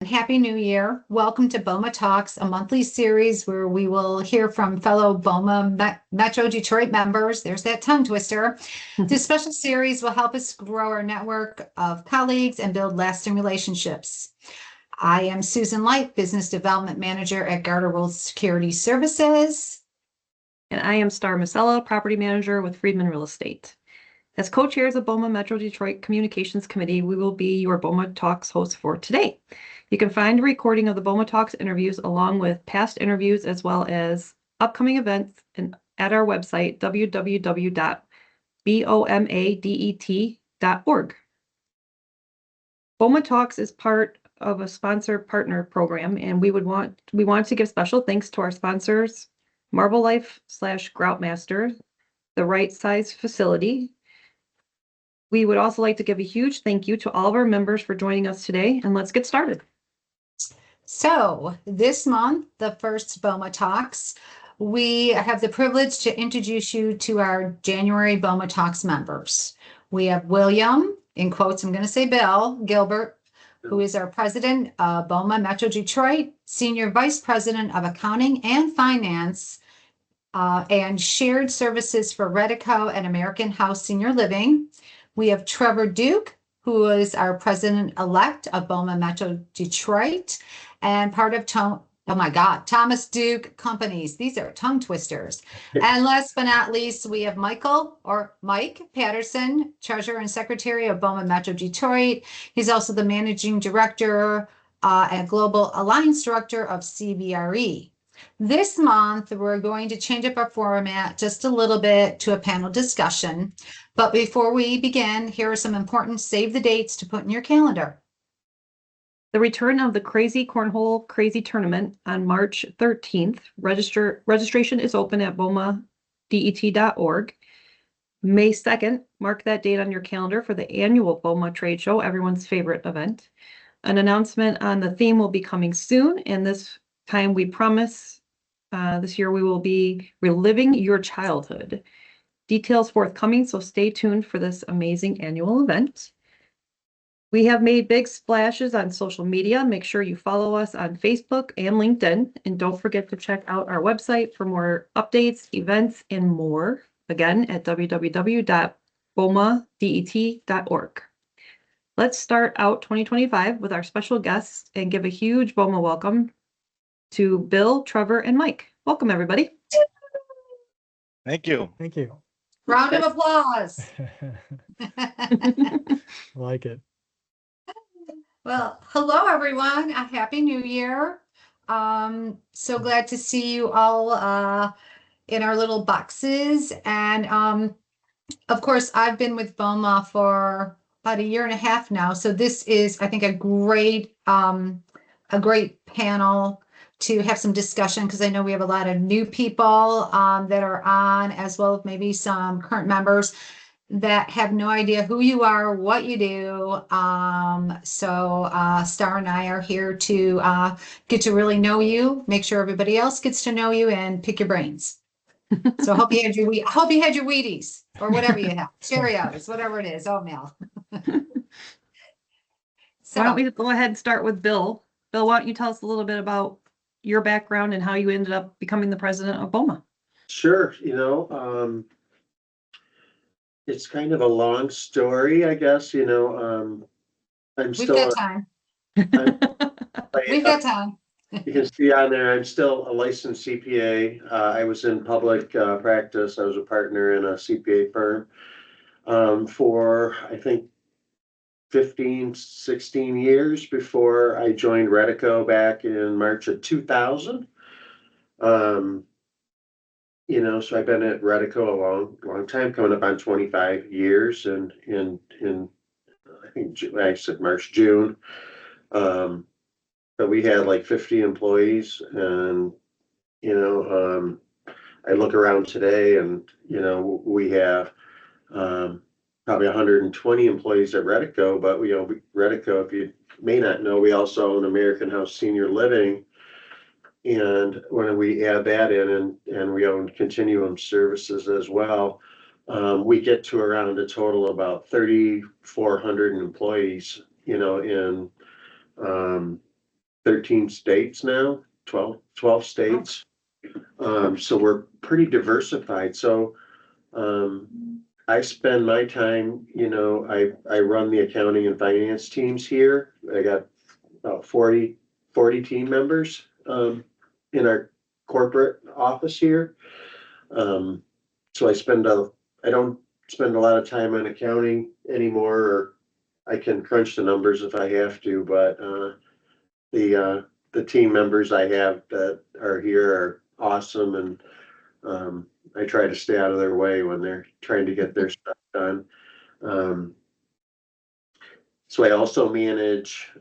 Happy New Year. Welcome to BOMA Talks, a monthly series where we will hear from fellow BOMA Metro Detroit members. There's that tongue twister. This special series will help us grow our network of colleagues and build lasting relationships. I am Susan Light, Business Development Manager at Garter World Security Services. And I am Star Masella, Property Manager with Friedman Real Estate. As co-chairs of BOMA Metro Detroit Communications Committee, we will be your BOMA Talks hosts for today. You can find a recording of the BOMA Talks interviews along with past interviews as well as upcoming events at our website, www.bomadet.org. BOMA Talks is part of a sponsor partner program, and we want to give special thanks to our sponsors, Marble Life / Grout Master, the Right Size Facility. We would also like to give a huge thank you to all of our members for joining us today, and let's get started. So this month, the first BOMA Talks, we have the privilege to introduce you to our January BOMA Talks members. We have William, in quotes, I'm going to say Bill Gilbert, who is our president of BOMA Metro Detroit, Senior Vice President of Accounting and Finance, and Shared Services for Redico and American House Senior Living. We have Trevor Duke, who is our president-elect of BOMA Metro Detroit and part of Thomas Duke Companies. These are tongue twisters. And last but not least, we have Mike Patterson, Treasurer and Secretary of BOMA Metro Detroit. He's also the Managing Director and Global Alliance Director of CBRE. This month, we're going to change up our format just a little bit to a panel discussion. But before we begin, here are some important save the dates to put in your calendar. The return of the Crazy Cornhole Crazy Tournament on March 13th. Registration is open at bomadet.org. May 2nd, mark that date on your calendar for the annual BOMA Trade Show, everyone's favorite event. An announcement on the theme will be coming soon, and this time we promise this year we will be reliving your childhood. Details forthcoming, so stay tuned for this amazing annual event. We have made big splashes on social media. Make sure you follow us on Facebook and LinkedIn, and don't forget to check out our website for more updates, events, and more. Again, at www.bomadet.org. Let's start out 2025 with our special guests and give a huge BOMA welcome to Bill, Trevor, and Mike. Welcome, everybody. Thank you. Thank you. Round of applause. Like it. Well, hello, everyone. A happy new year. So glad to see you all in our little boxes. And of course, I've been with BOMA for about a year and a half now. So this is, I think, a great panel to have some discussion, because I know we have a lot of new people that are on, as well as maybe some current members that have no idea who you are, what you do. So Star and I are here to get to really know you, make sure everybody else gets to know you, and pick your brains. So I hope you had your Wheaties or whatever you have, Cheerios, whatever it is, oatmeal. So why don't we go ahead and start with Bill? Bill, why don't you tell us a little bit about your background and how you ended up becoming the president of BOMA? Sure. It's kind of a long story, I guess. We've got time. We've got time. You can see on there, I'm still a licensed CPA. I was in public practice. I was a partner in a CPA firm for, I think, 15, 16 years before I joined Redico back in March of 2000. So I've been at Redico a long time, coming up on 25 years, and in I think I said March, June. But we had like 50 employees, and I look around today, and we have probably 120 employees at Redico. But Redico, if you may not know, we also own American House Senior Living. And when we add that in, and we own Continuum Services as well, we get to around a total of about 3,400 employees, in 13 states now, 12 states. So we're pretty diversified. So I spend my time, I run the accounting and finance teams here. I got about 40 team members in our corporate office here. So I don't spend a lot of time on accounting anymore, or I can crunch the numbers if I have to, but the team members I have that are here are awesome, and I try to stay out of their way when they're trying to get their stuff done. So I also manage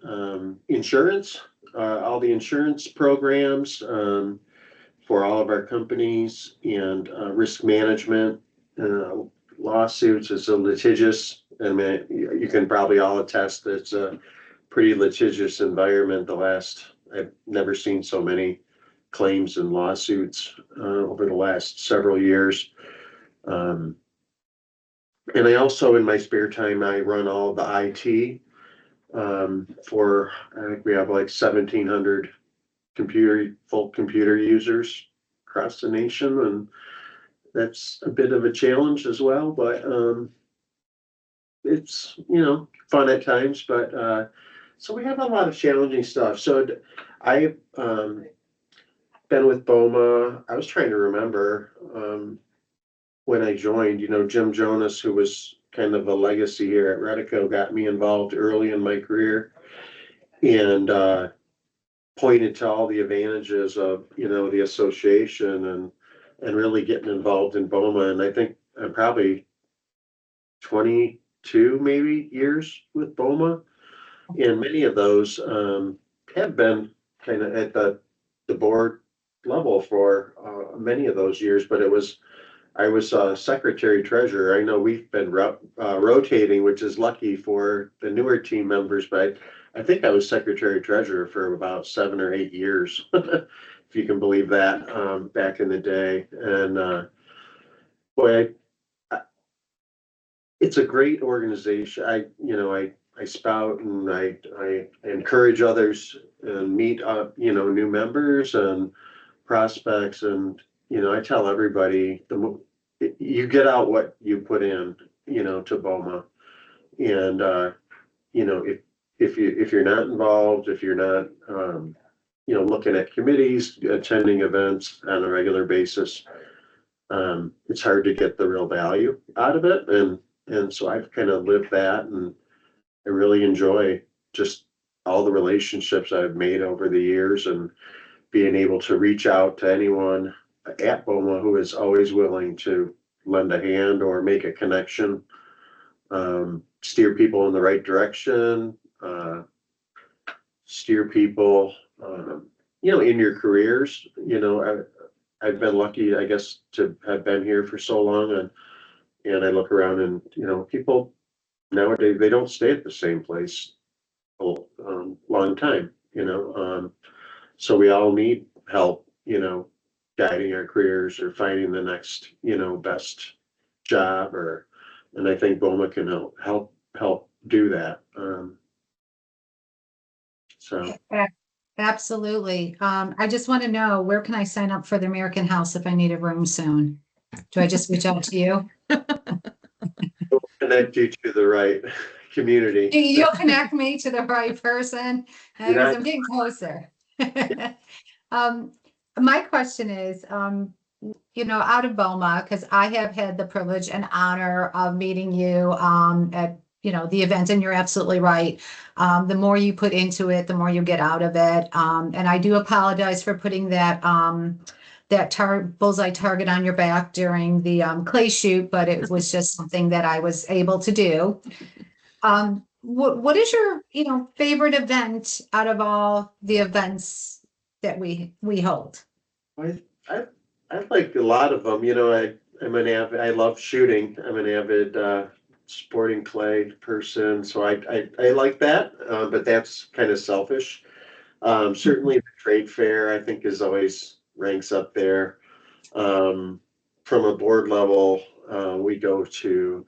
insurance, all the insurance programs for all of our companies, and risk management, lawsuits. It's a litigious, I mean, you can probably all attest that it's a pretty litigious environment. I've never seen so many claims and lawsuits over the last several years. And I also, in my spare time, I run all the IT for, I think we have like 1,700 full computer users across the nation, and that's a bit of a challenge as well, but it's, fun at times, but so we have a lot of challenging stuff. So I've been with BOMA. I was trying to remember when I joined, Jim Jonas, who was kind of a legacy here at Redico, got me involved early in my career, and pointed to all the advantages of, the association, and really getting involved in BOMA. And I think I'm probably 22 maybe years with BOMA, and many of those have been kind of at the board level for many of those years, but I was secretary treasurer. I know we've been rotating, which is lucky for the newer team members, but I think I was secretary treasurer for about 7 or 8 years, if you can believe that, back in the day. And boy, it's a great organization. I spout, and I encourage others and meet new members and prospects, and I tell everybody you get out what you put in, to BOMA, and if you're not involved, if you're not looking at committees, attending events on a regular basis, it's hard to get the real value out of it, and so I've kind of lived that, and I really enjoy just all the relationships I've made over the years, and being able to reach out to anyone at BOMA who is always willing to lend a hand or make a connection, steer people in the right direction, steer people, in your careers. I've been lucky, I guess, to have been here for so long, and I look around, and, people nowadays, they don't stay at the same place a long time, so we all need help, guiding our careers or finding the next, best job, and I think BOMA can help do that. So Absolutely. I just want to know, where can I sign up for the American House if I need a room soon? Do I just reach out to you? we'll connect you to the right community. You'll connect me to the right person, because Yeah. I'm getting closer. My question is, out of BOMA, because I have had the privilege and honor of meeting you at the event, and you're absolutely right. The more you put into it, the more you get out of it. And I do apologize for putting that bullseye target on your back during the clay shoot, but it was just something that I was able to do. What is your favorite event out of all the events that we hold? I like a lot of them. I love shooting. I'm an avid sporting clay person, so I like that. But that's kind of selfish. Certainly the trade fair, I think, is always ranks up there. From a board level, we go to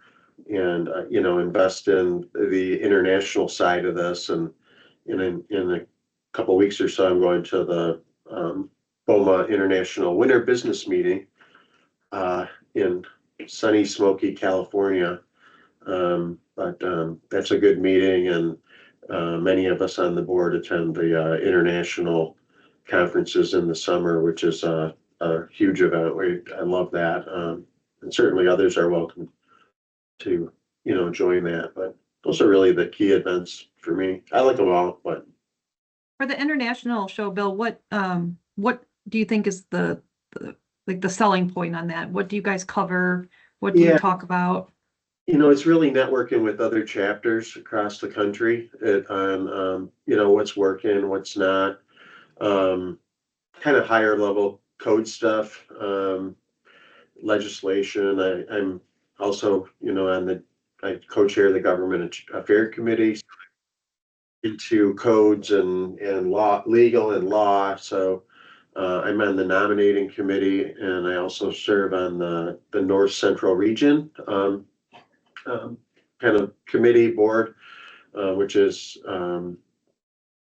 and invest in the international side of this, and in a couple of weeks or so, I'm going to the BOMA International Winter Business Meeting in sunny, smoky California. But that's a good meeting, and many of us on the board attend the international conferences in the summer, which is a huge event. I love that, and certainly others are welcome to join that. But those are really the key events for me. I like them all, but For the international show, Bill, what do you think is the selling point on that? What do you guys cover? What do you Yeah. talk about? It's really networking with other chapters across the country on what's working, what's not, kind of higher level code stuff, legislation. I'm also, I co-chair the Government Affairs Committee into codes and law, legal and law. So I'm on the nominating committee, and I also serve on the North Central region kind of committee board, which is kind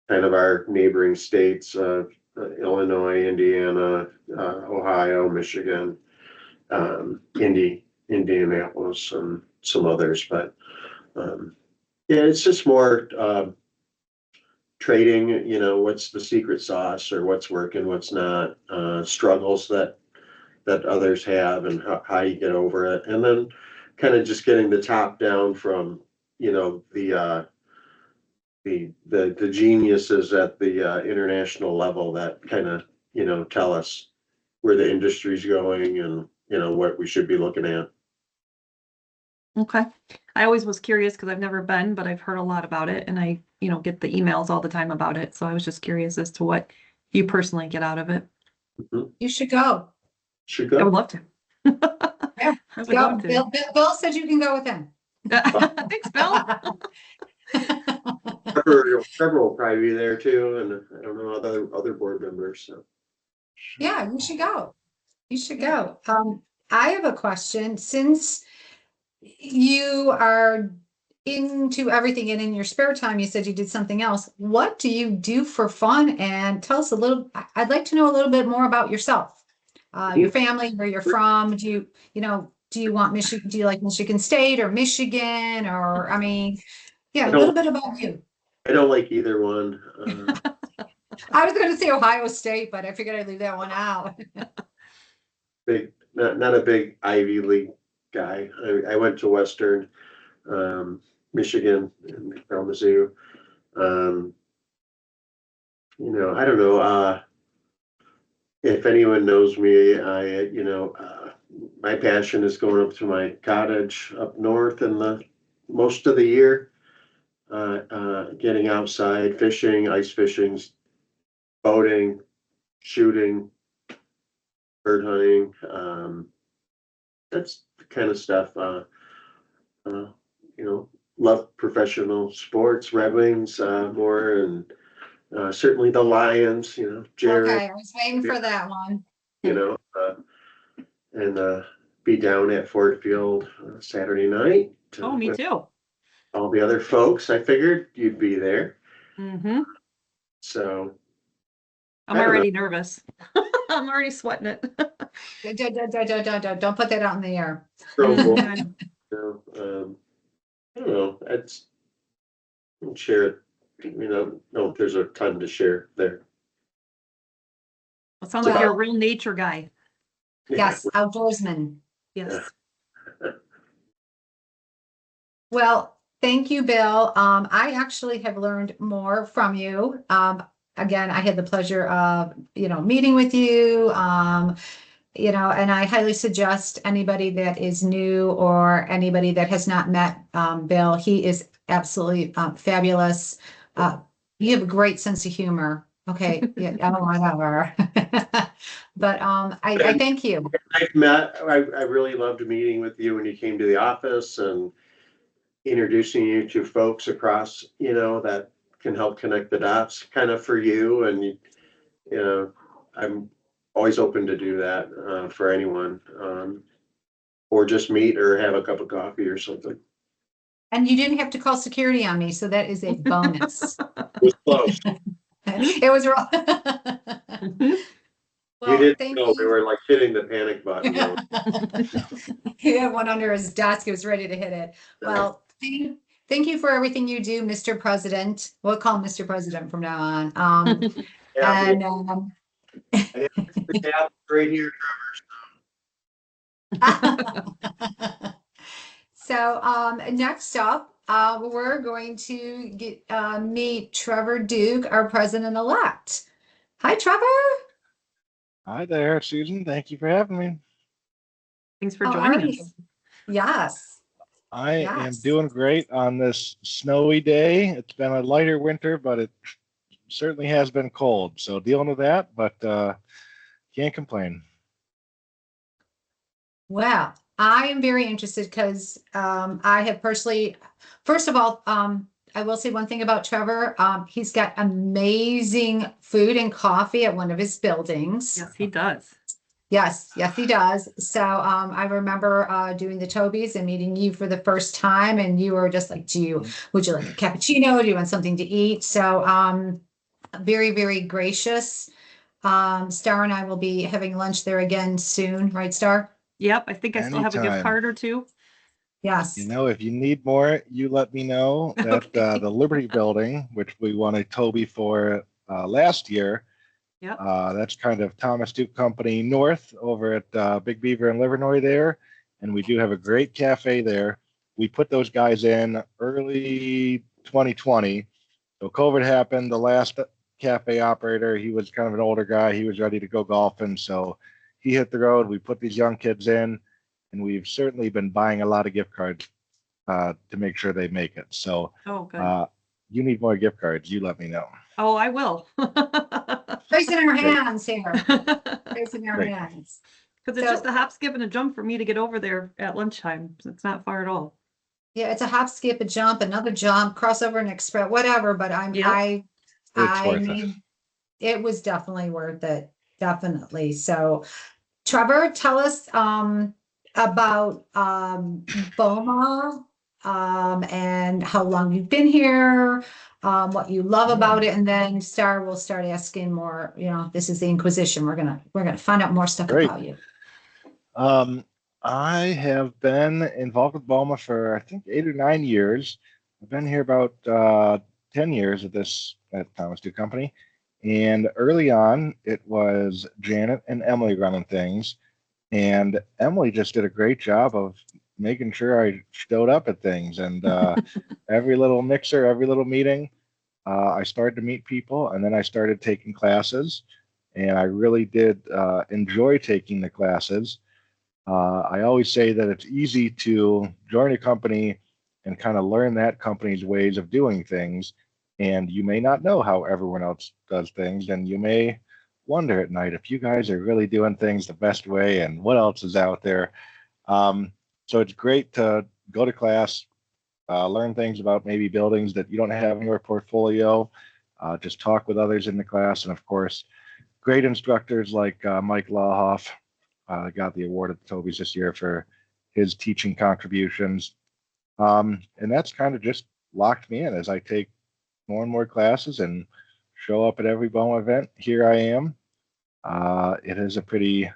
of our neighboring states of Illinois, Indiana, Ohio, Michigan, Indianapolis, and some others. But yeah, it's just more trading, what's the secret sauce or what's working, what's not, struggles that others have, and how you get over it. And then kind of just getting the top down from, the geniuses at the international level that kind of, tell us where the industry's going and, what we should be looking at. Okay. I always was curious because I've never been, but I've heard a lot about it, and I, get the emails all the time about it. So I was just curious as to what you personally get out of it. You should go. Should I go. would love to. Yeah, I would go. love to. Bill said you can go with him. Thanks, Bill. Trevor will probably be there too, and I don't know other board members. So Yeah, you should go. You should go. I have a question. Since you are into everything and in your spare time, you said you did something else. What do you do for fun? And tell us a little, I'd like to know a little bit more about yourself, your family, where you're from. Do you want Michigan? Do you like Michigan State or Michigan? Or, a little bit about you. I don't like either one. I was going to say Ohio State, but I figured I'd leave that one out. Not a big Ivy League guy. I went to Western Michigan in Kalamazoo. I don't know if anyone knows me. My passion is going up to my cottage up north in the most of the year, getting outside, fishing, ice fishing, boating, shooting, bird hunting. That's the kind of stuff. Love professional sports, Red Wings more, and certainly the Lions. Jared. Okay, I was waiting for that one. And be down at Ford Field Saturday night. Oh, me too. All the other folks. I figured you'd be there. Mm-hmm. So I'm already nervous. I'm already sweating it. Don't put that out in the air. I don't know. I'll share it. No, there's a ton to share there. It sounds like you're a real nature guy. Yes, outdoorsman. Yes. Well, thank you, Bill. I actually have learned more from you. Again, I had the pleasure of, meeting with you. And I highly suggest anybody that is new or anybody that has not met Bill. He is absolutely fabulous. You have a great sense of humor. Okay, yeah, whatever. But I thank you. I really loved meeting with you when you came to the office and introducing you to folks across, that can help connect the dots kind of for you. And, I'm always open to do that for anyone, or just meet or have a cup of coffee or something. And you didn't have to call security on me, so that is a bonus. It was close. It was wrong. You Well, didn't thank know, we you. were like hitting the panic button. He had one under his desk. He was ready to hit it. Well, thank you for everything you do, Mr. President. We'll call him Mr. President from now on. Yeah, And I have the cap right here. so next up, we're going to get meet Trevor Duke, our president-elect. Hi, Trevor. Hi there, Susan. Thank you for having me. Thanks for How joining are us. you? Yes. I am Yes. doing great on this snowy day. It's been a lighter winter, but it certainly has been cold. So dealing with that, but can't complain. Well, I am very interested because I have personally, first of all, I will say one thing about Trevor. He's got amazing food and coffee at one of his buildings. Yes, he does. Yes, yes, he does. So I remember doing the Tobies and meeting you for the first time, and you were just like, would you like a cappuccino? Do you want something to eat? So very, very gracious. Star and I will be having lunch there again soon, right, Star? Yep, I think I still have a gift Anytime. card or two. Yes. You know, if you need more, you let me know. That Okay. the Liberty Building, which we won a Toby for last year, Yep. that's kind of Thomas Duke Company North over at Big Beaver and Livernois there. And we do have a great cafe there. We put those guys in early 2020. So COVID happened. The last cafe operator, he was kind of an older guy. He was ready to go golfing. So he hit the road. We put these young kids in, and we've certainly been buying a lot of gift cards to make sure they make it. So Oh, good. you need more gift cards, you let me know. Oh, I will. Placing our Great. hands here. Placing our Great. hands. Because it's So- just a hop, skip, and a jump for me to get over there at lunchtime. It's not far at all. Yeah, it's a hop, skip, a jump, another jump, crossover and express, whatever, but Yep. It's worth it. mean, it was definitely worth it. Definitely. So Trevor, tell us about BOMA and how long you've been here, what you love about it, and then Star will start asking more, this is the Inquisition. We're gonna find out more stuff Great. about you. I have been involved with BOMA for I think 8 or 9 years. I've been here about 10 years at Thomas Duke Company. And early on, it was Janet and Emily running things. And Emily just did a great job of making sure I showed up at things. And every little mixer, every little meeting, I started to meet people, and then I started taking classes. And I really did enjoy taking the classes. I always say that it's easy to join a company and kind of learn that company's ways of doing things. And you may not know how everyone else does things. And you may wonder at night if you guys are really doing things the best way and what else is out there. So it's great to go to class, learn things about maybe buildings that you don't have in your portfolio, just talk with others in the class. And of course, great instructors like Mike Lawhoff. Got the award at the Tobies this year for his teaching contributions. And that's kind of just locked me in as I take more and more classes and show up at every BOMA event. Here I am. It is a pretty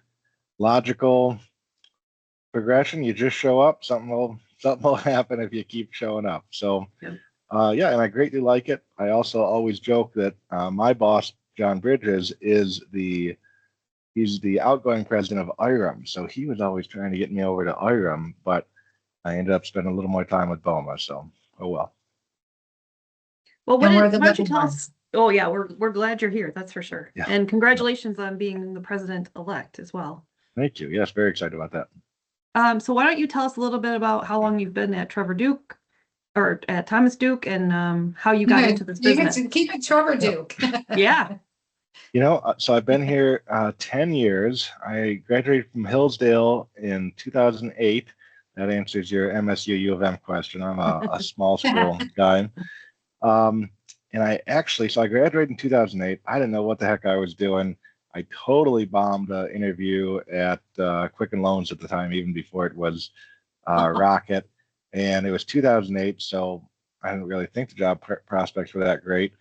logical progression. You just show up, something will happen if you keep showing up. So yeah, and I greatly like it. I also always joke that my boss, John Bridges, he's the outgoing president of IREM, so he was always trying to get me over to IREM, but I ended up spending a little more time with BOMA, so oh well. Well, And we're why the don't you little tell us? ones. Oh yeah, we're glad you're here. That's for sure. Yeah. And congratulations on being the president-elect as well. Thank you. Yes, very excited about that. So why don't you tell us a little bit about how long you've been at Trevor Duke or at Thomas Duke and how you got into this business? Keep it Trevor Duke. Yeah. You know, so I've been here 10 years. I graduated from Hillsdale in 2008. That answers your MSU U of M question. I'm a small school guy. And so I graduated in 2008. I didn't know what the heck I was doing. I totally bombed an interview at Quicken Loans at the time, even before it was Rocket. And it was 2008, so I didn't really think the job prospects were that great.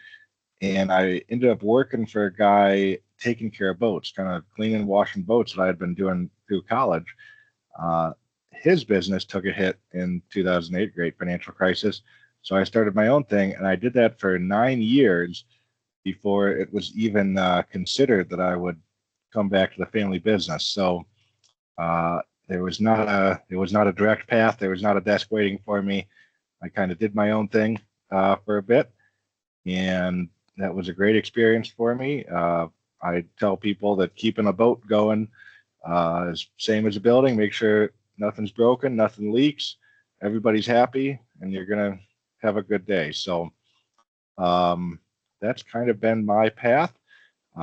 and I ended up working for a guy taking care of boats, kind of cleaning and washing boats that I had been doing through college. Uh, his business took a hit in 2008, great financial crisis. So I started my own thing, and I did that for 9 years before it was even considered that I would come back to the family business. So there was not a direct path. There was not a desk waiting for me. I kind of did my own thing for a bit, and that was a great experience for me. I tell people that keeping a boat going is same as a building. Make sure nothing's broken, nothing leaks, everybody's happy, and you're gonna have a good day. So that's kind of been my path.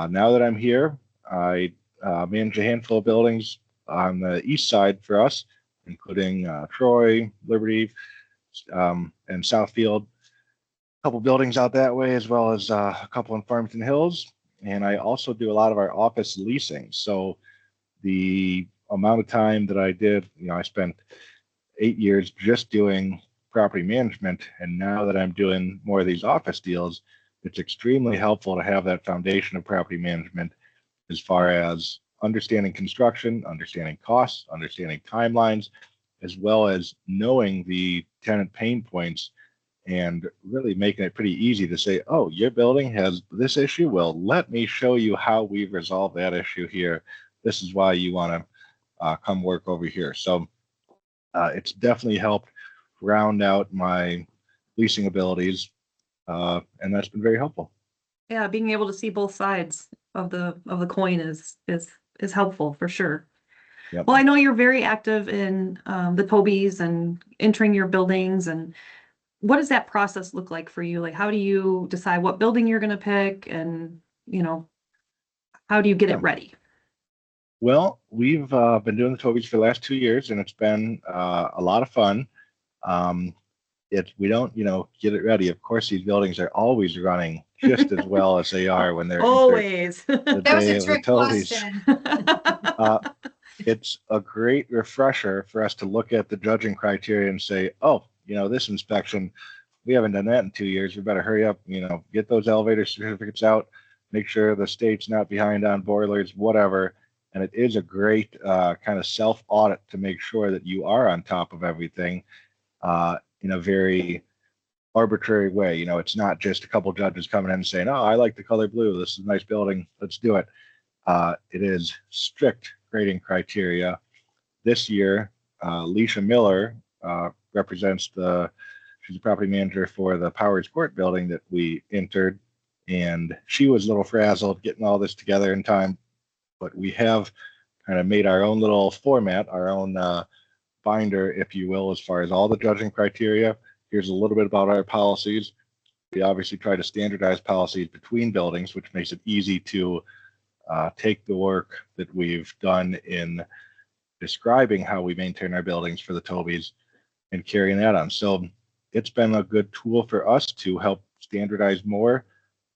Now that I'm here, I manage a handful of buildings on the east side for us, including Troy, Liberty, and Southfield. A couple buildings out that way, as well as a couple in Farmington Hills. And I also do a lot of our office leasing. So the amount of time that I did, I spent 8 years just doing property management. And now that I'm doing more of these office deals, it's extremely helpful to have that foundation of property management as far as understanding construction, understanding costs, understanding timelines, as well as knowing the tenant pain points and really making it pretty easy to say, oh, your building has this issue. Well, let me show you how we've resolved that issue here. This is why you want to come work over here. So it's definitely helped round out my leasing abilities, and that's been very helpful. Yeah, being able to see both sides of the coin is helpful for sure. Yep. Well, I know you're very active in the Tobies and entering your buildings. And what does that process look like for you? Like, how do you decide what building you're going to pick, and how do you get it ready? Well, we've been doing the Tobies for the last 2 years, and it's been a lot of fun. We don't, get it ready. Of course, these buildings are always running just as well as they are when they're always. The That was day a of the trick Tobies. question. It's a great refresher for us to look at the judging criteria and say, oh, this inspection, we haven't done that in 2 years. We better hurry up, get those elevator certificates out, make sure the state's not behind on boilers, whatever. And it is a great kind of self-audit to make sure that you are on top of everything in a very arbitrary way. It's not just a couple judges coming in and saying, oh, I like the color blue. This is a nice building. Let's do it. It is strict grading criteria. This year, Leisha Miller represents she's a property manager for the Powers Court building that we entered, and she was a little frazzled getting all this together in time, but we have kind of made our own little format, our own binder, if you will, as far as all the judging criteria. Here's a little bit about our policies. We obviously try to standardize policies between buildings, which makes it easy to take the work that we've done in describing how we maintain our buildings for the Tobies and carrying that on. So it's been a good tool for us to help standardize more,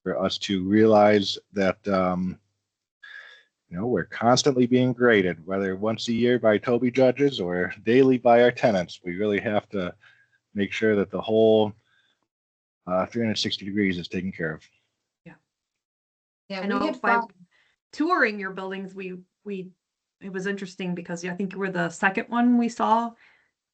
for us to realize that we're constantly being graded, whether once a year by Toby judges or daily by our tenants. We really have to make sure that the whole 360 degrees is taken care of. Yeah, I know by touring your buildings, it was interesting because I think you were the second one we saw.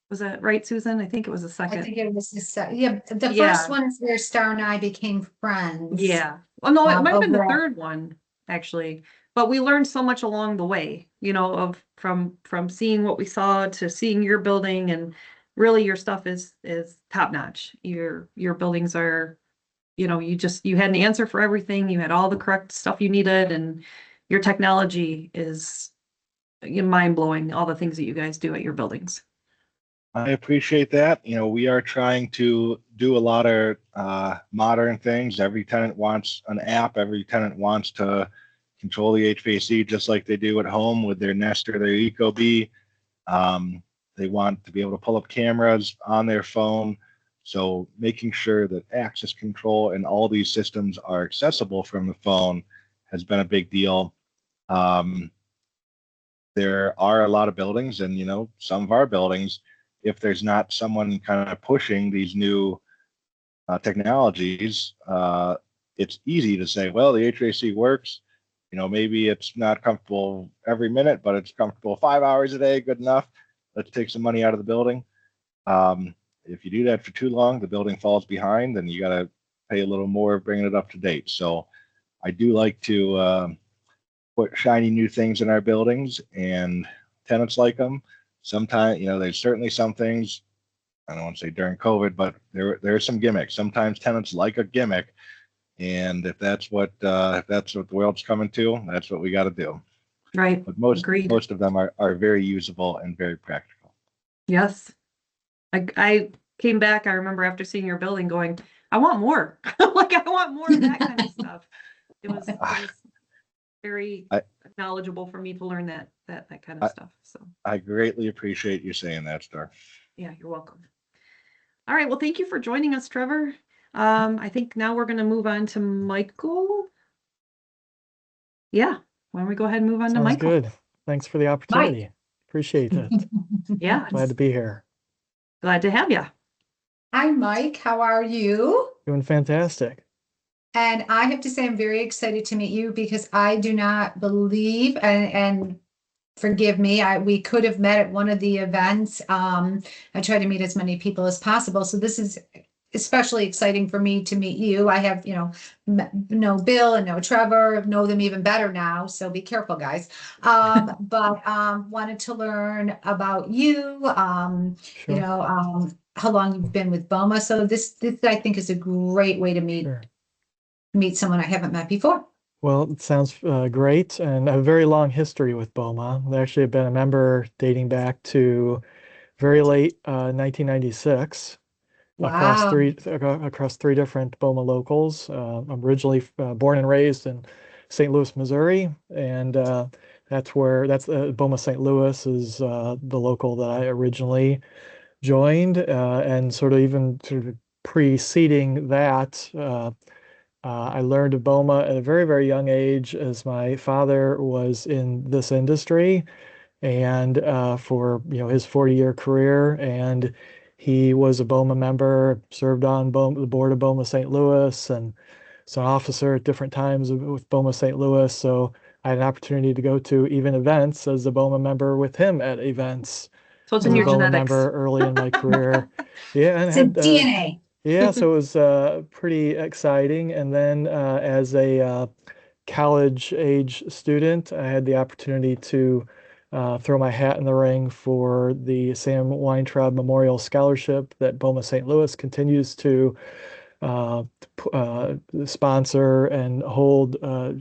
Was that right, Susan? I think it was the second. I think it was the first one is where Star and I became friends. Yeah. Well, no, it might have been the overall. third one, actually. But we learned so much along the way, from seeing what we saw to seeing your building, and really your stuff is top notch. Your buildings are, you had an answer for everything. You had all the correct stuff you needed, and your technology is mind blowing, all the things that you guys do at your buildings. I appreciate that. We are trying to do a lot of modern things. Every tenant wants an app. Every tenant wants to control the HVAC just like they do at home with their Nest or their Ecobee. They want to be able to pull up cameras on their phone. So making sure that access control and all these systems are accessible from the phone has been a big deal. There are a lot of buildings, and some of our buildings, if there's not someone kind of pushing these new technologies, it's easy to say, well, the HVAC works. Maybe it's not comfortable every minute, but it's comfortable 5 hours a day. Good enough. Let's take some money out of the building. If you do that for too long, the building falls behind, and you got to pay a little more bringing it up to date. So I do like to put shiny new things in our buildings, and tenants like them. Sometimes, there's certainly some things, I don't want to say during COVID, but there are some gimmicks. Sometimes tenants like a gimmick, and if that's what the world's coming to, that's what we got to do. Right. But most Agreed. of them are very usable and very practical. Yes. I came back, I remember after seeing your building going, I want more. Like, I want more of that kind of stuff. It was very knowledgeable for me to learn that kind of stuff. So I greatly appreciate you saying that, Star. yeah, you're welcome. All right. Well, thank you for joining us, Trevor. I think now we're going to move on to Michael. Yeah. Why don't we go ahead and move on to Sounds Michael? good. Thanks for the opportunity. Appreciate it. Yeah. Glad to be here. Glad to have you. Hi, Mike. How are you? Doing fantastic. And I have to say, I'm very excited to meet you because I do not believe, and forgive me, we could have met at one of the events. I try to meet as many people as possible. So this is especially exciting for me to meet you. I have, know Bill and know Trevor, know them even better now. So be careful, guys. But wanted to learn about you, Sure. how long you've been with BOMA. So this I think is a great way to meet someone I haven't met before. Well, it sounds great, and a very long history with BOMA. I actually have been a member dating back to very late 1996 across Wow. three different BOMA locals. I'm originally born and raised in St. Louis, Missouri, and that's BOMA St. Louis is the local that I originally joined, and sort of preceding that. I learned of BOMA at a very, very young age as my father was in this industry and for his 40-year career. And he was a BOMA member, served on the board of BOMA St. Louis, and was an officer at different times with BOMA St. Louis. So I had an opportunity to go to even events as a BOMA member with him at events. So it's As in a your BOMA genetics. member early in my career. Yeah, and It's had DNA. yeah, so it was pretty exciting. And then as a college age student, I had the opportunity to throw my hat in the ring for the Sam Weintraub Memorial Scholarship that BOMA St. Louis continues to sponsor and hold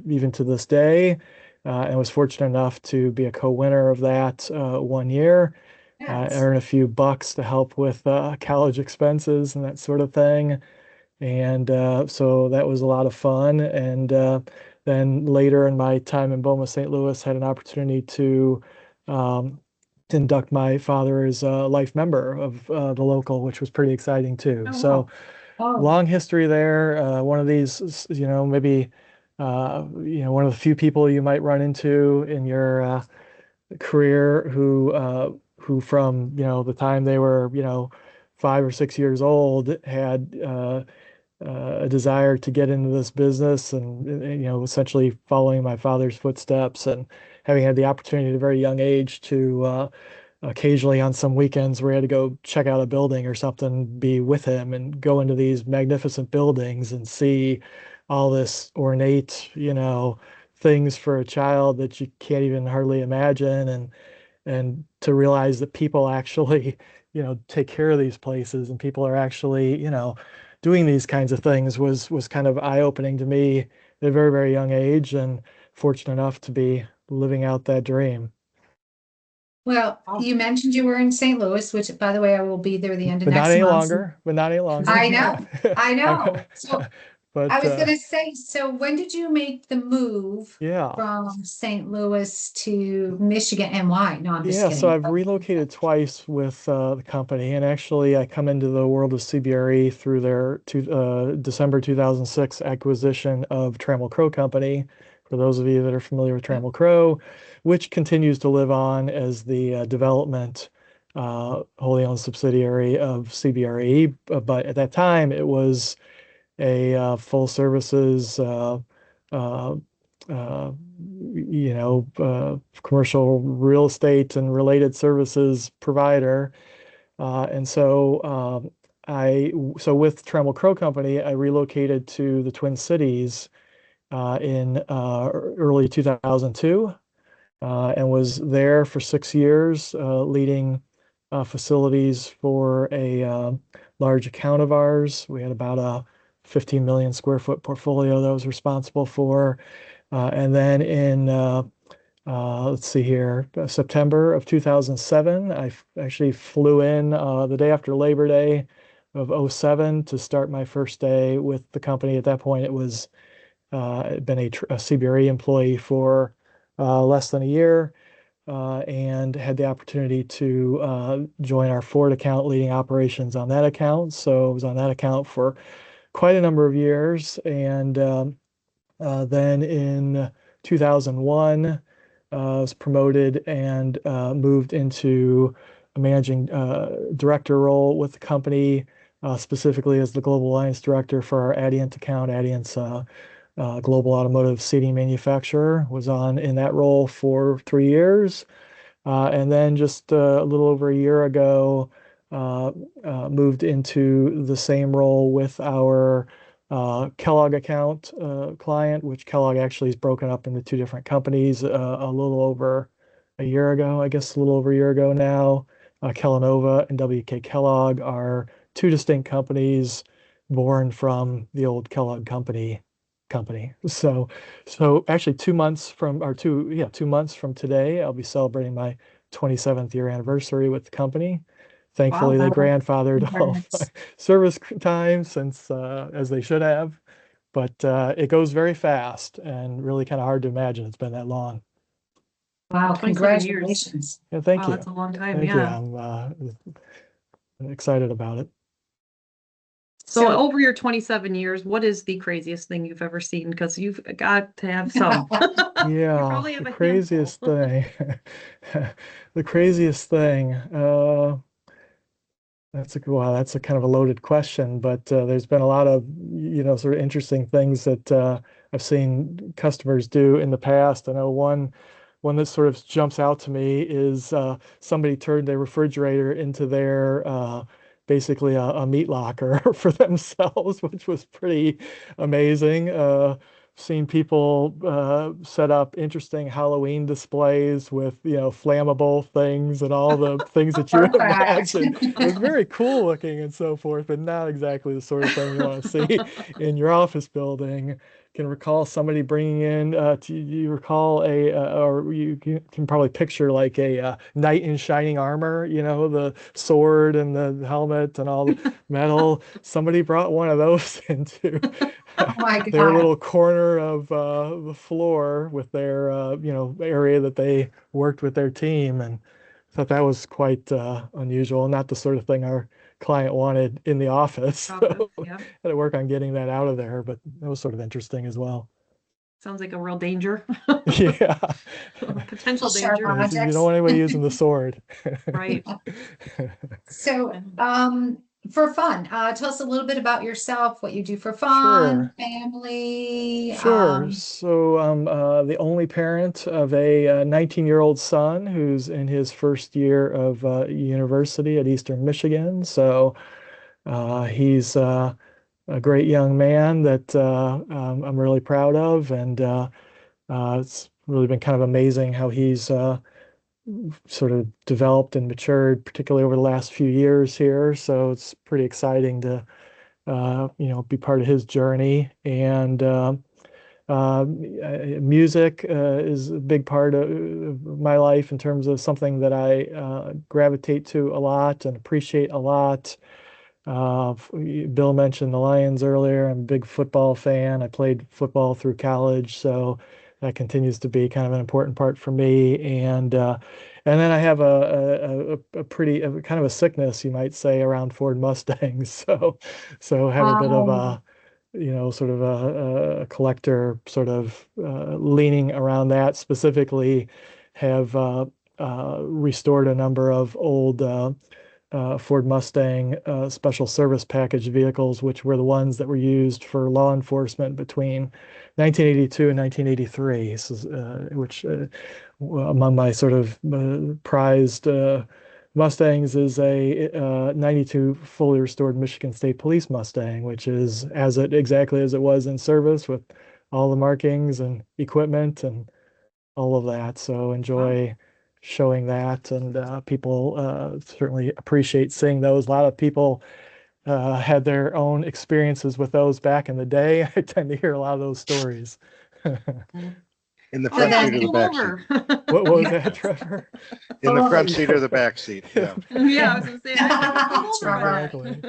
even to this day. And was fortunate enough to be a co-winner of that one year. Yes. Earn a few bucks to help with college expenses and that sort of thing. And so that was a lot of fun. And then later in my time in BOMA St. Louis, had an opportunity to induct my father as a life member of the local, which was pretty exciting too. Oh, So Oh, long history there. One of these, maybe, one of the few people you might run into in your career who from the time they were 5 or 6 years old had a desire to get into this business, and essentially following my father's footsteps, and having had the opportunity at a very young age to occasionally on some weekends where he had to go check out a building or something, be with him and go into these magnificent buildings and see all this ornate things for a child that you can't even hardly imagine, and to realize that people actually take care of these places, and people are actually doing these kinds of things was kind of eye-opening to me at a very, very young age, and fortunate enough to be living out that dream. well, you mentioned you were in St. Louis, which, by the way, I will be there the end of But not next any month. longer. But not any longer. I know. So But I was gonna say, so when did you make the move yeah. from St. Louis to Michigan, and why? No, I'm just Yeah, so kidding. I've relocated twice with the company, and actually I come into the world of CBRE through their December 2006 acquisition of Trammell Crow Company. For those of you that are familiar with Trammell Crow, which continues to live on as the development wholly owned subsidiary of CBRE. But at that time, it was a full services, uh, commercial real estate and related services provider. And so so with Trammell Crow Company, I relocated to the Twin Cities in early 2002 and was there for 6 years, leading facilities for a large account of ours. We had about a 15 million square foot portfolio that I was responsible for. And then in let's see here, September of 2007, I actually flew in the day after Labor Day of '07 to start my first day with the company. At that point, it was been a CBRE employee for less than a year, and had the opportunity to join our Ford account, leading operations on that account. So I was on that account for quite a number of years, and then in 2001, was promoted and moved into a managing director role with the company, specifically as the global alliance director for our Adient account. Adient's global automotive seating manufacturer. Was on in that role for 3 years. And then just a little over a year ago, moved into the same role with our Kellogg account client, which Kellogg actually is broken up into two different companies a little over a year ago, I guess a little over a year ago now. Kellanova and WK Kellogg are two distinct companies born from the old Kellogg company. So actually 2 months from, or 2 months from today, I'll be celebrating my 27th year anniversary with the company. Thankfully, they Wow. grandfathered all of my Congrats. service time since, as they should have. But it goes very fast and really kind of hard to imagine it's been that long. Wow, 27 years. congratulations. Yeah, thank Wow, you. that's a long time. Thank you. Yeah. I'm excited about it. So So- over your 27 years, what is the craziest thing you've ever seen? Because you've got to have some. You Yeah, probably have the a craziest handful. thing. The craziest thing. That's a kind of a loaded question, but there's been a lot of, sort of interesting things that I've seen customers do in the past. I know one that sort of jumps out to me is somebody turned their refrigerator into their basically a meat locker for themselves, which was pretty amazing. Seen people set up interesting Halloween displays with, flammable things and all the things that you would Perfect. imagine. It was very cool looking and so forth, but not exactly the sort of thing you want to see in your office building. Can recall somebody bringing in, do you recall or you can probably picture like a knight in shining armor, the sword and the helmet and all the metal. Somebody brought one of those into Oh my their God. little corner of the floor with their, area that they worked with their team. And thought that was quite unusual, not the sort of thing our client wanted in the office. So Yeah. had to work on getting that out of there, but that was sort of interesting as well. Sounds like a real danger. Yeah. Potential Sharp danger. You objects. don't want anybody using the sword. Right. So, for fun, tell us a little bit about yourself, what you do for fun, Sure. family. Sure. So I'm the only parent of a 19-year-old son who's in his first year of university at Eastern Michigan. So he's a great young man that I'm really proud of, and it's really been kind of amazing how he's sort of developed and matured, particularly over the last few years here. So it's pretty exciting to be part of his journey. And music is a big part of my life in terms of something that I gravitate to a lot and appreciate a lot. Bill mentioned the Lions earlier. I'm a big football fan. I played football through college, so that continues to be kind of an important part for me. And then I have a pretty kind of a sickness, you might say, around Ford Mustangs. So have a bit of a sort of a collector sort of leaning around that. Specifically, have restored a number of old Ford Mustang special service package vehicles, which were the ones that were used for law enforcement between 1982 and 1983. This is, which among my sort of prized Mustangs is a 92 fully restored Michigan State Police Mustang, which is exactly as it was in service with all the markings and equipment and all of that. So enjoy showing that, and people certainly appreciate seeing those. A lot of people had their own experiences with those back in the day. I tend to hear a lot of those stories. In the Oh, front then seat or the Pull back seat? over. What was that, Trevor? In the Oh, front yeah. seat or the back seat? Yeah. Yeah, I was gonna say, I pull over. Exactly.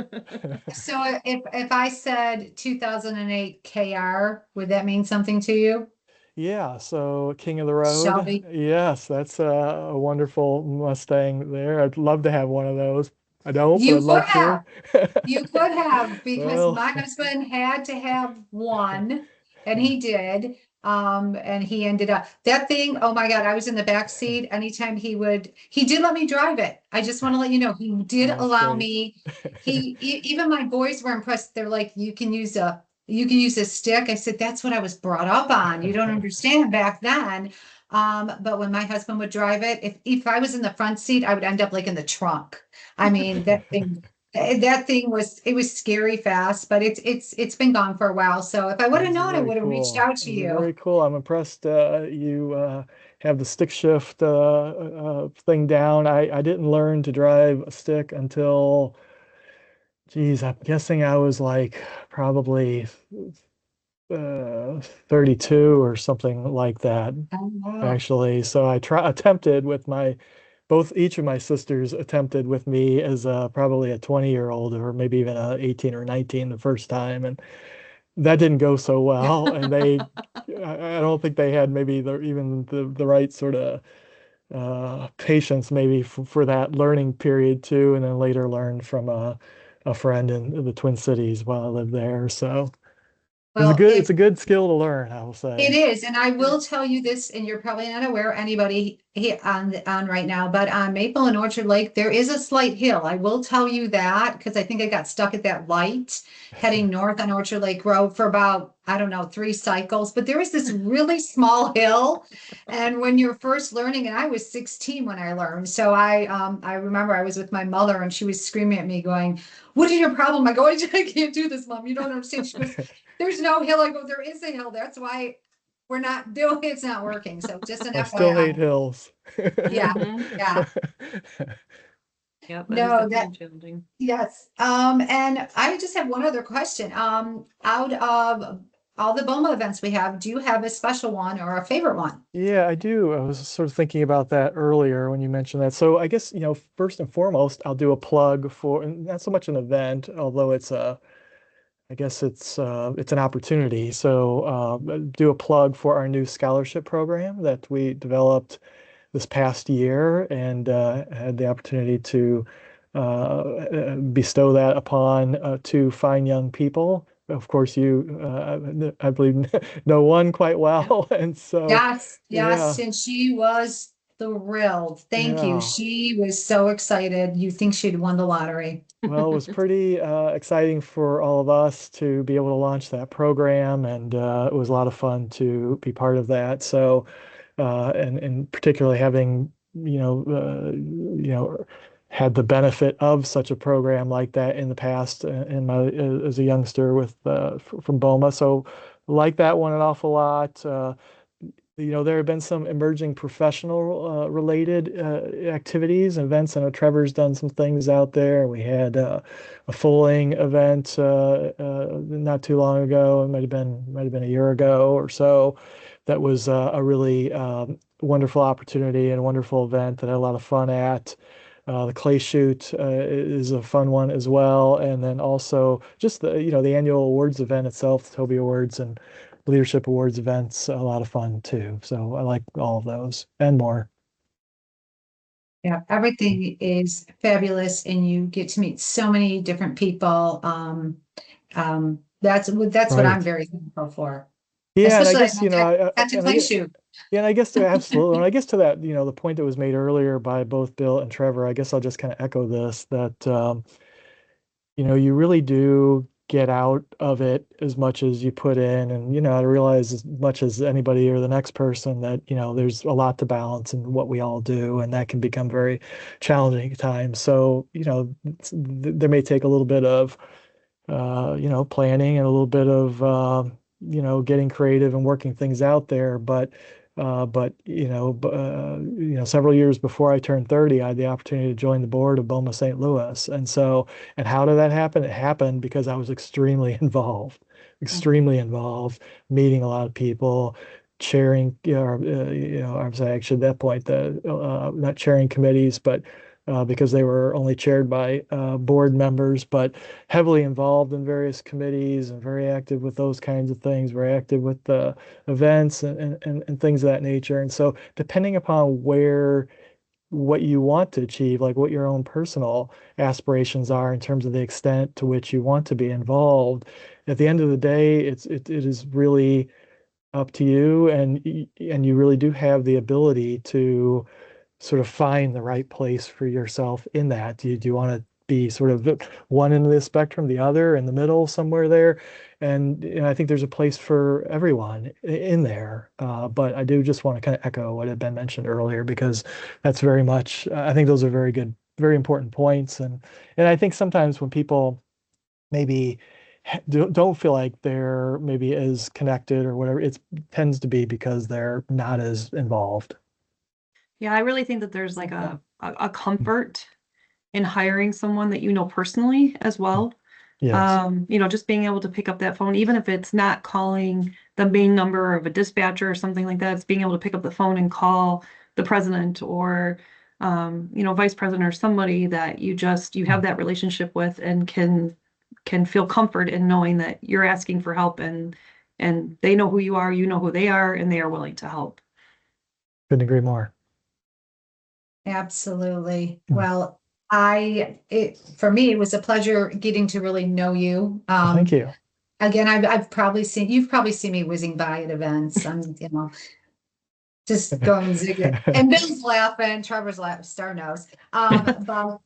So if I said 2008 KR, would that mean something to you? Yeah, so King of the Road. Shelby? Yes, that's a wonderful Mustang there. I'd love to have one of those. I don't, but You I'd could love have. to. You could have, because Well, my husband had to have one, and he did. And he ended up that thing. Oh my God, I was in the back seat. Anytime he did let me drive it. I just want to let you know, he did that's allow great. me. Even my boys were impressed. They're like, you can use a stick. I said, that's what I was brought up on. You don't understand back then. But when my husband would drive it, if I was in the front seat, I would end up like in the trunk. I mean, that thing was scary fast, but it's been gone for a while. So if I would have That's known, I very would have reached cool. out to you. Very cool. I'm impressed you have the stick shift thing down. I didn't learn to drive a stick until, geez, I'm guessing I was like probably 32 or something like that, Oh, wow. actually. So I attempted with each of my sisters attempted with me as probably a 20-year-old or maybe even a 18 or 19 the first time. And that didn't go so well. And I don't think they had maybe even the right sort of patience maybe for that learning period too. And then later learned from a friend in the Twin Cities while I lived there. So Well, it's a good skill to learn, I will it say. is, and I will tell you this, and you're probably not aware, anybody here on right now, but on Maple and Orchard Lake, there is a slight hill. I will tell you that because I think I got stuck at that light heading north on Orchard Lake Road for about, I don't know, 3 cycles. But there is this really small hill, and when you're first learning, and I was 16 when I learned, so I remember I was with my mother, and she was screaming at me, going, "What is your problem?" I go, "I can't do this, Mom. You don't understand." She goes, "There's no hill." I go, "There is a hill. That's why we're not doing it's not working." So just an I still hate FYI. hills. Yeah, Mhm. yeah. Yep, that is No, that definitely challenging. yes. And I just have one other question. Out of all the BOMA events we have, do you have a special one or a favorite one? Yeah, I do. I was sort of thinking about that earlier when you mentioned that. So I guess, first and foremost, I'll do a plug for, and not so much an event, although I guess it's an opportunity. So do a plug for our new scholarship program that we developed this past year, and had the opportunity to bestow that upon 2 fine young people. Of course, you, I believe, know one quite Yeah. well, and so Yes, yes. yeah, And she was thrilled. Thank you. yeah. She was so excited. You think she'd won the lottery. Well, it was pretty exciting for all of us to be able to launch that program, and it was a lot of fun to be part of that. So, and particularly having, had the benefit of such a program like that in the past in my as a youngster with from BOMA. So, like that one an awful lot. There have been some emerging professional related activities, events. I know Trevor's done some things out there. We had a Fulling event not too long ago. It might have been a year ago or so. That was a really wonderful opportunity and wonderful event that I had a lot of fun at. The clay shoot is a fun one as well, and then also just the annual awards event itself, the Toby Awards and Leadership Awards events, a lot of fun too. So I like all of those and more. Yeah, everything is fabulous, and you get to meet so many different people. That's what I'm Right. very thankful for. Yeah, and I Especially guess I got to and I play get shoot. Yeah, and I guess absolutely. And I guess to that, the point that was made earlier by both Bill and Trevor, I guess I'll just kind of echo this that you really do get out of it as much as you put in. And, I realize as much as anybody or the next person that, there's a lot to balance in what we all do, and that can become very challenging at times. So, there may take a little bit of planning and a little bit of, getting creative and working things out there. But several years before I turned 30, I had the opportunity to join the board of BOMA St. Louis. And how did that happen? It happened because I was extremely involved, meeting a lot of people, chairing, I was actually at that point, not chairing committees, but because they were only chaired by board members, but heavily involved in various committees and very active with those kinds of things, very active with the events and things of that nature. And so depending upon what you want to achieve, like what your own personal aspirations are in terms of the extent to which you want to be involved, at the end of the day, it is really up to you, and you really do have the ability to sort of find the right place for yourself in that. Do you want to be sort of one end of the spectrum, the other, in the middle, somewhere there? And I think there's a place for everyone in there. But I do just want to kind of echo what had been mentioned earlier, because that's very much, I think those are very good, very important points. And I think sometimes when people maybe don't feel like they're maybe as connected or whatever, it tends to be because they're not as involved. Yeah, I really think that there's like a comfort in hiring someone that you know personally as well. Yes. Just being able to pick up that phone, even if it's not calling the main number of a dispatcher or something like that, it's being able to pick up the phone and call the president or, vice president or somebody that you have that relationship with and can feel comfort in knowing that you're asking for help and they know who you are, you know who they are, and they are willing to help. Couldn't agree more. Absolutely. Mm. Well, for me, it was a pleasure getting to really know you. Thank you. Again, you've probably seen me whizzing by at events. I'm, just going zig. And Bill's laughing, Trevor's laughing, Star knows. But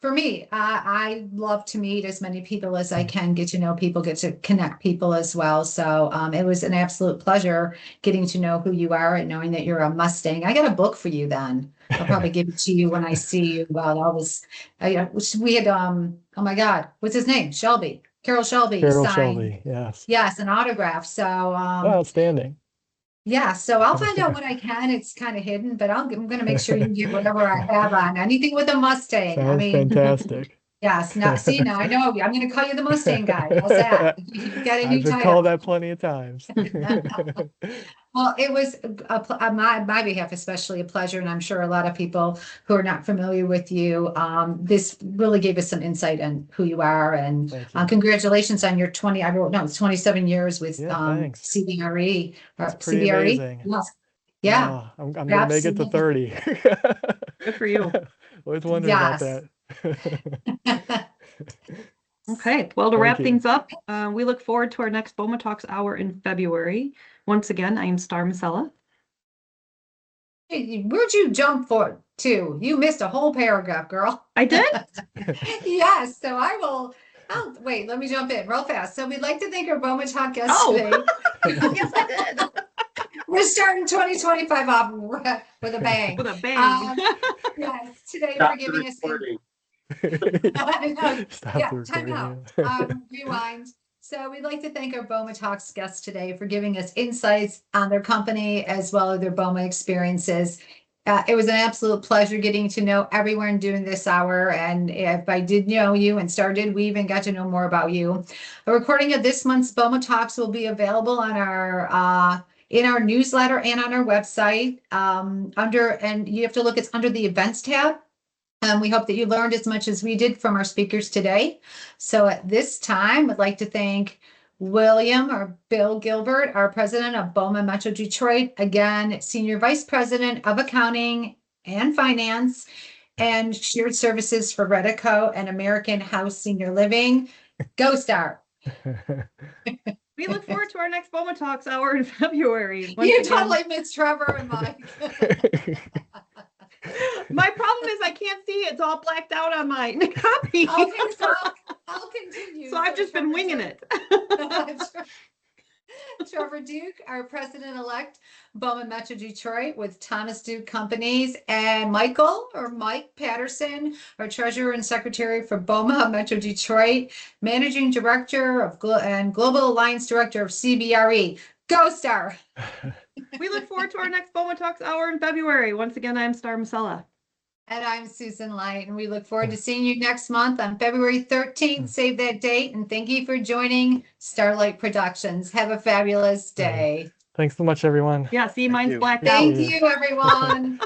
for me, I love to meet as many people as I can, get to know people, get to connect people as well. So it was an absolute pleasure getting to know who you are and knowing that you're a Mustang. I got a book for you then. I'll probably give it to you when I see you. Well, we had, oh my God, what's his name? Carol Shelby Carol signed. Shelby, yes. Yes, an autograph. So, Outstanding. yeah, so I'll find out what I can. It's kind of hidden, but I'm going to make sure you get whatever I have on anything with a Mustang. Sounds fantastic. Yes. Now, I know I'm going to call you the Mustang guy. How's that? You got a new I've been title. called that plenty of times. Well, it was on my behalf, especially a pleasure, and I'm sure a lot of people who are not familiar with you, this really gave us some insight on who you are, and congratulations on your 27 years with thanks. CBRE. That's pretty amazing. Yes. Yeah, I'm gonna make it to 30. Good for you. Always wondering about that. Okay, well, to wrap things up, we look forward to our next BOMA Talks hour in February. Once again, I am Star Masella. Hey, where'd you jump to? You missed a whole paragraph, girl. I did? Yes, so I'll wait, let me jump in real fast. So we'd like to thank our BOMA Talk guests today. Yes, I did. We're starting 2025 off with a bang. With a bang. Yes, today Stop for giving us time out. Rewind. So we'd like to thank our BOMA Talks guests today for giving us insights on their company as well as their BOMA experiences. It was an absolute pleasure getting to know everyone during this hour. And if I did know you and Star did, we even got to know more about you. A recording of this month's BOMA Talks will be available on our in our newsletter and on our website. And you have to look, it's under the events tab. We hope that you learned as much as we did from our speakers today. So at this time, I'd like to thank William or Bill Gilbert, our president of BOMA Metro Detroit, again, Senior Vice President of Accounting and Finance and Shared Services for Redico and American House Senior Living. Go Star. We look forward to our next BOMA Talks hour in February. Once You again. totally missed Trevor and Mike. My problem is I can't see it. It's all blacked out on my copy. Okay, so I'll continue. So I've just been Trevor winging Duke- it. Trevor Duke, our president-elect, BOMA Metro Detroit with Thomas Duke Companies, and Mike Patterson, our treasurer and secretary for BOMA Metro Detroit, managing director of and global alliance director of CBRE. Go Star! We look forward to our next BOMA Talks hour in February. Once again, I'm Star Masella. And I'm Susan Light, and we look forward to seeing you next month on February 13th. Save that date, and thank you for joining Starlight Productions. Have a fabulous day. Thanks so much, everyone. Yeah, see, Thank mine's you. blacked out. Thank you, everyone.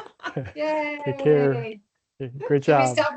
Yay. Take care. Great Should we job. stop